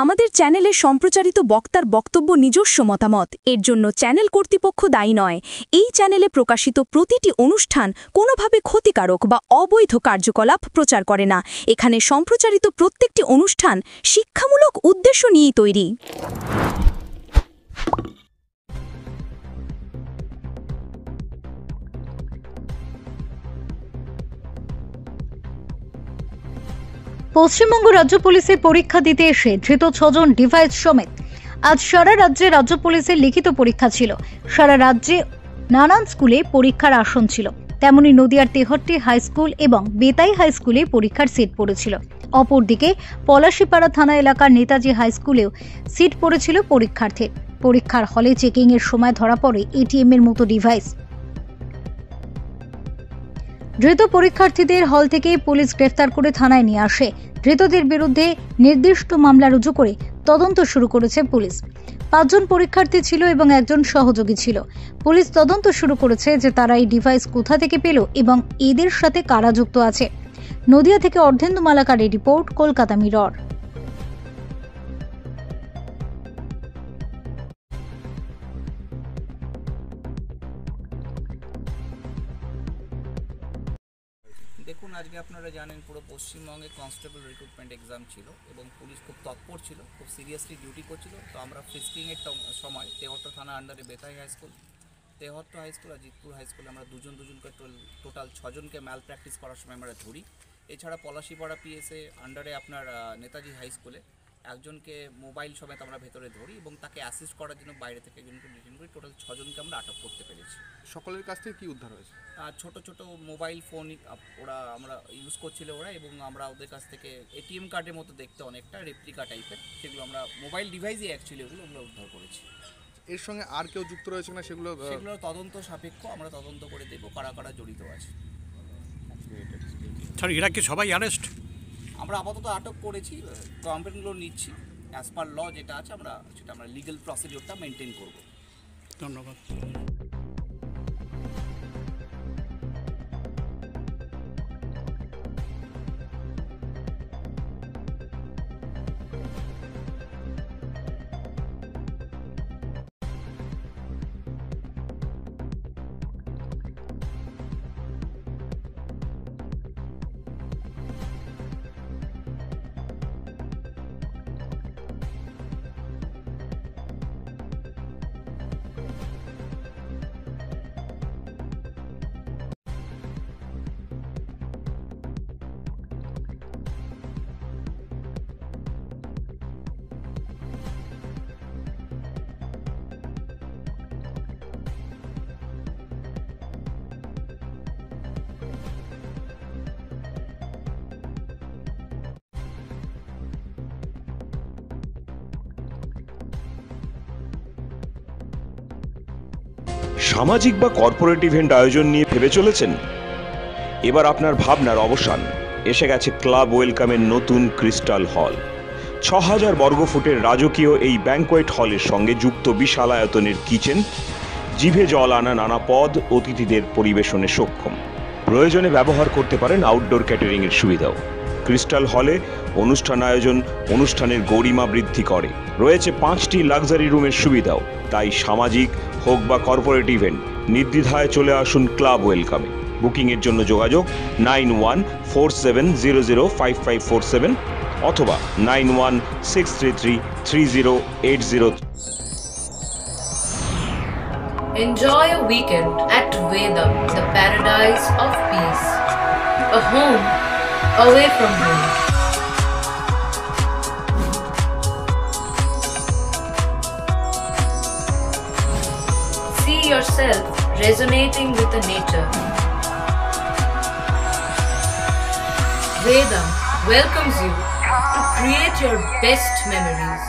আমাদের চ্যানেলে সম্প্রচারিত বক্তার বক্তব্য নিজস্ব মতামত, এর জন্য চ্যানেল কর্তৃপক্ষ দায়ী নয়। এই চ্যানেলে প্রকাশিত প্রতিটি অনুষ্ঠান কোনোভাবে ক্ষতিকারক বা অবৈধ কার্যকলাপ প্রচার করে না। এখানে সম্প্রচারিত প্রত্যেকটি অনুষ্ঠান শিক্ষামূলক উদ্দেশ্য নিয়েই তৈরি। পশ্চিমবঙ্গ রাজ্য পুলিশে পরীক্ষা দিতে এসে ধৃত 6 জন ডিভাইস সমেত। আজ সারা রাজ্যে রাজ্য পুলিশের লিখিত পরীক্ষা ছিল। সারা রাজ্যে নানান স্কুলে পরীক্ষার আসন ছিল। তেমনি নদিয়ার তেহট্টি হাই স্কুল এবং বেতাই হাই স্কুলে পরীক্ষার সিট পড়েছিল। অপরদিকে পলাশীপাড়া থানা এলাকার নেতাজি হাই স্কুলেও সিট পড়েছিল পরীক্ষার্থীর। পরীক্ষার হলে চেকিং এর সময় ধরা পড়ে এটিএম এর মতো ডিভাইস। ধৃত পরীক্ষার্থীদের হল থেকে পুলিশ গ্রেফতার করে থানায় নিয়ে আসে। ধৃতদের বিরুদ্ধে নির্দিষ্ট মামলা রুজু করে তদন্ত শুরু করেছে পুলিশ। 5 জন পরীক্ষার্থী ছিল এবং একজন সহযোগী ছিল। পুলিশ তদন্ত শুরু করেছে যে তারা এই ডিভাইস কোথা থেকে পেল এবং এদের সাথে কারা যুক্ত আছে। নদিয়া থেকে অর্ধেন্দু মালাকারের রিপোর্ট, কলকাতা মিরর। দেখুন, আজকে আপনারা জানেন পুরো পশ্চিমবঙ্গে কনস্টেবল রিক্রুটমেন্ট এক্সাম ছিল এবং পুলিশ খুব তৎপর ছিল, খুব সিরিয়াসলি ডিউটি করছিল। তো আমরা ফ্রিস্কিংয়ের সময় তেহট্ট থানা আন্ডারে Betai high school, Tehatta high school আর জিতপুর হাই স্কুলে আমরা দুজন করে টোটাল 6 জনকে ম্যাল প্র্যাকটিস করার সময় আমরা ধরি। এছাড়া পলাশীপাড়া পিএসএ আন্ডারে আপনার নেতাজি হাই স্কুলে একজনকে মোবাইল সমেত আমরা ভেতরে ধরি এবং তাকে অ্যাসিস্ট করার জন্য বাইরে থেকে একজনকে ডিটেইন করি। টোটাল 6 জনকে আমরা আটক করতে পেরেছি। সকলের কাছ থেকে কি উদ্ধার হয়েছে? ছোট ছোট মোবাইল ফোন ওরা আমরা ইউজ করছিল এবং আমরা ওদের কাছ থেকে এটিএম কার্ডের মতো দেখতে অনেকটা রেপ্লিকা টাইপের, সেগুলো আমরা মোবাইল ডিভাইসই অ্যাকচুয়ালি ওগুলো আমরা উদ্ধার করেছি। এর সঙ্গে আর কেউ যুক্ত রয়েছে না? সেগুলো তদন্ত সাপেক্ষ, আমরা তদন্ত করে দেবো কারা কারা জড়িত আছে। স্যার, এরা কি সবাই অ্যারেস্ট? আমরা আপাতত আটক করেছি, কমপ্লেনগুলো নিচ্ছি। অ্যাজ পার ল যেটা আছে আমরা লিগ্যাল প্রসিডিওরটা মেনটেন করব। ধন্যবাদ। সামাজিক বা কর্পোরেট ইভেন্ট আয়োজন নিয়ে ভেবে চলেছেন? এবার আপনার ভাবনার অবসান। এসে গেছে ক্লাব ওয়েলকামের নতুন ক্রিস্টাল হল। 6000 বর্গফুটের রাজকীয় এই ব্যাংকোয়েট হলের সঙ্গে যুক্ত বিশাল আয়তনের কিচেন, জিভে জল আনা নানা পদ অতিথিদের পরিবেশনে সক্ষম। প্রয়োজনে ব্যবহার করতে পারেন আউটডোর ক্যাটারিং এর সুবিধাও। ক্রিস্টাল হলে অনুষ্ঠান আয়োজন অনুষ্ঠানের গরিমা বৃদ্ধি করে। রয়েছে 5টি লাক্সারি রুমের সুবিধাও। তাই সামাজিক হোক বা কর্পোরেট ইভেন্ট, নির্দ্বিধায় চলে আসুন ক্লাব ওয়েলকামে। বুকিংয়ের জন্য যোগাযোগ 9147005547 অথবা 9163333080। Enjoy a weekend at Vedam, the paradise of peace. A home away from home. See yourself resonating with the nature. Vedam welcomes you to create your best memories.